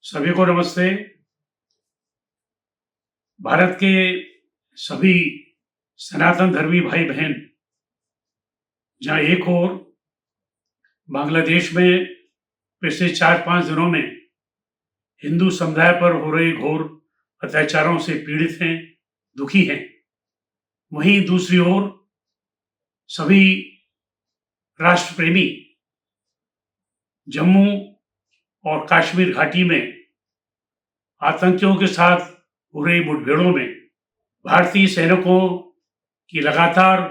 सभी को नमस्ते। भारत के सभी सनातन धर्मी भाई बहन जहां एक ओर बांग्लादेश में पिछले 4-5 दिनों में हिंदू समुदाय पर हो रहे घोर अत्याचारों से पीड़ित हैं, दुखी हैं, वहीं दूसरी ओर सभी राष्ट्र प्रेमी जम्मू और कश्मीर घाटी में आतंकियों के साथ हो रही मुठभेड़ों में भारतीय सैनिकों की लगातार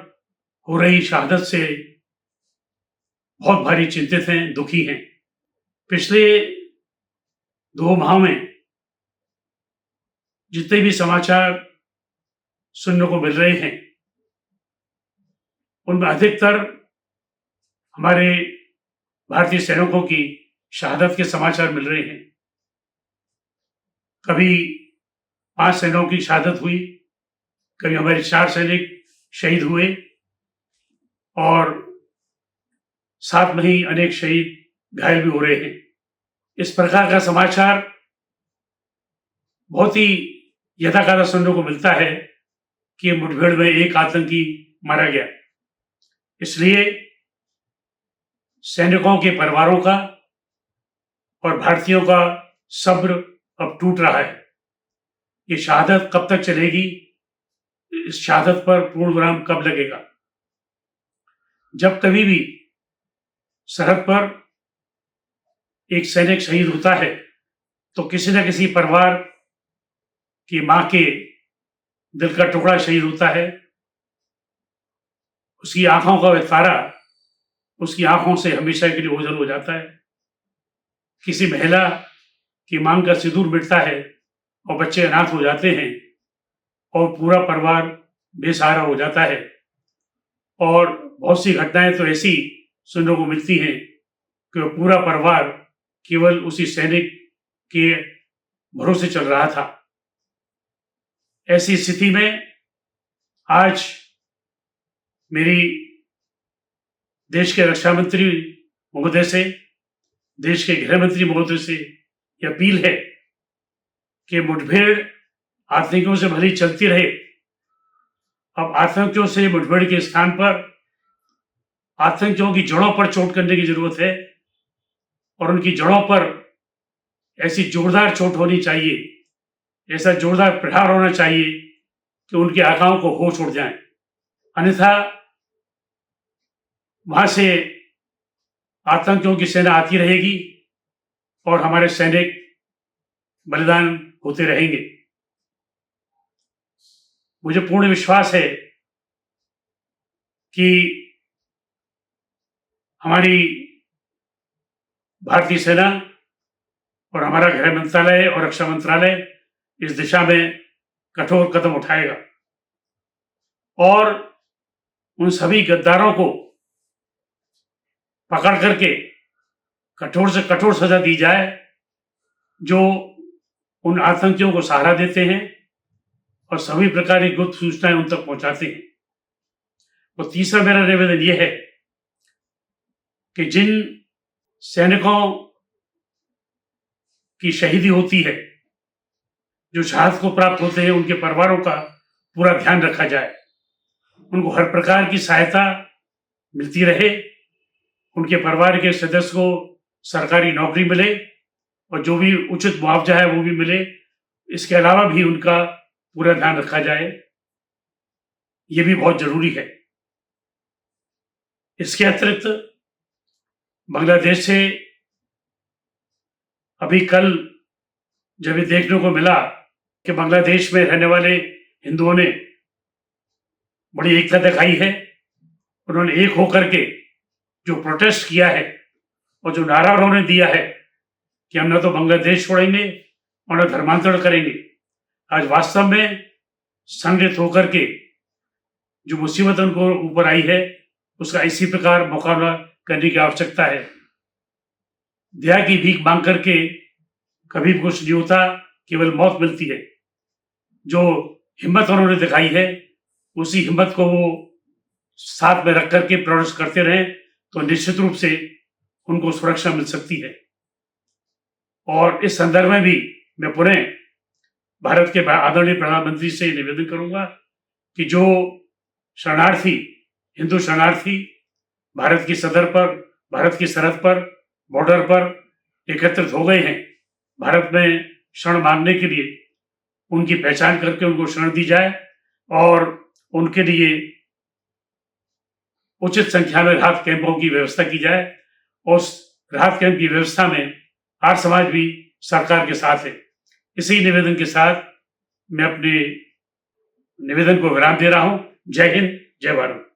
हो रही शहादत से बहुत भारी चिंतित हैं, दुखी हैं। पिछले 2 माह में जितने भी समाचार सुनने को मिल रहे हैं, उनमें अधिकतर हमारे भारतीय सैनिकों की शहादत के समाचार मिल रहे हैं। कभी 5 सैनिकों की शहादत हुई, कभी हमारे 4 सैनिक शहीद हुए और साथ में ही अनेक शहीद घायल भी हो रहे हैं। इस प्रकार का समाचार बहुत ही यथाकथा सुनने को मिलता है कि मुठभेड़ में एक आतंकी मारा गया। इसलिए सैनिकों के परिवारों का और भारतीयों का सब्र अब टूट रहा है। ये शहादत कब तक चलेगी? इस शहादत पर पूर्ण विराम कब लगेगा? जब कभी भी सरहद पर एक सैनिक शहीद होता है तो किसी न किसी परिवार की मां के दिल का टुकड़ा शहीद होता है। उसकी आंखों का वह तारा उसकी आंखों से हमेशा के लिए ओझल हो जाता है। किसी महिला की मांग का सिंदूर मिटता है और बच्चे अनाथ हो जाते हैं और पूरा परिवार बेसहारा हो जाता है। और बहुत सी घटनाएं तो ऐसी सुनने को मिलती हैं कि पूरा परिवार केवल उसी सैनिक के भरोसे चल रहा था। ऐसी स्थिति में आज मेरी देश के रक्षा मंत्री महोदय से, देश के गृह मंत्री महोदय से यह अपील है कि मुठभेड़ आतंकियों से भली चलती रहे, अब आतंकियों से मुठभेड़ के स्थान पर आतंकियों की जड़ों पर चोट करने की जरूरत है और उनकी जड़ों पर ऐसी जोरदार चोट होनी चाहिए, ऐसा जोरदार प्रहार होना चाहिए कि उनकी आंखाओं को होश उड़ जाए। अन्यथा वहां से आतंकियों की सेना आती रहेगी और हमारे सैनिक बलिदान होते रहेंगे। मुझे पूर्ण विश्वास है कि हमारी भारतीय सेना और हमारा गृह मंत्रालय और रक्षा मंत्रालय इस दिशा में कठोर कदम उठाएगा और उन सभी गद्दारों को पकड़ करके कठोर से कठोर सजा दी जाए जो उन आतंकियों को सहारा देते हैं और सभी प्रकार की गुप्त सूचनाएं उन तक पहुंचाते हैं। और तीसरा मेरा निवेदन यह है कि जिन सैनिकों की शहीदी होती है, जो शहादत को प्राप्त होते हैं, उनके परिवारों का पूरा ध्यान रखा जाए, उनको हर प्रकार की सहायता मिलती रहे, उनके परिवार के सदस्य को सरकारी नौकरी मिले और जो भी उचित मुआवजा है वो भी मिले। इसके अलावा भी उनका पूरा ध्यान रखा जाए, ये भी बहुत जरूरी है। इसके अतिरिक्त बांग्लादेश से अभी कल जब ये देखने को मिला कि बांग्लादेश में रहने वाले हिंदुओं ने बड़ी एकता दिखाई है, उन्होंने एक होकर के जो प्रोटेस्ट किया है और जो नारा उन्होंने दिया है कि हम न तो बांग्लादेश छोड़ेंगे और न धर्मांतरण करेंगे, आज वास्तव में संगठित होकर के जो मुसीबत उनको ऊपर आई है उसका इसी प्रकार मुकाबला करने की आवश्यकता है। दया की भीख मांग करके कभी कुछ नहीं होता, केवल मौत मिलती है। जो हिम्मत उन्होंने दिखाई है उसी हिम्मत को वो साथ में रख करके प्रोटेस्ट करते रहे तो निश्चित रूप से उनको सुरक्षा मिल सकती है। और इस संदर्भ में भी मैं पुनः भारत के आदरणीय प्रधानमंत्री से निवेदन करूंगा कि जो शरणार्थी, हिंदू शरणार्थी भारत की भारत की सरहद पर, बॉर्डर पर एकत्रित हो गए हैं भारत में शरण मांगने के लिए, उनकी पहचान करके उनको शरण दी जाए और उनके लिए उचित संख्या में राहत कैंपों की व्यवस्था की जाए। और उस राहत कैंप की व्यवस्था में आर्य समाज भी सरकार के साथ है। इसी निवेदन के साथ मैं अपने निवेदन को विराम दे रहा हूं। जय हिंद, जय भारत।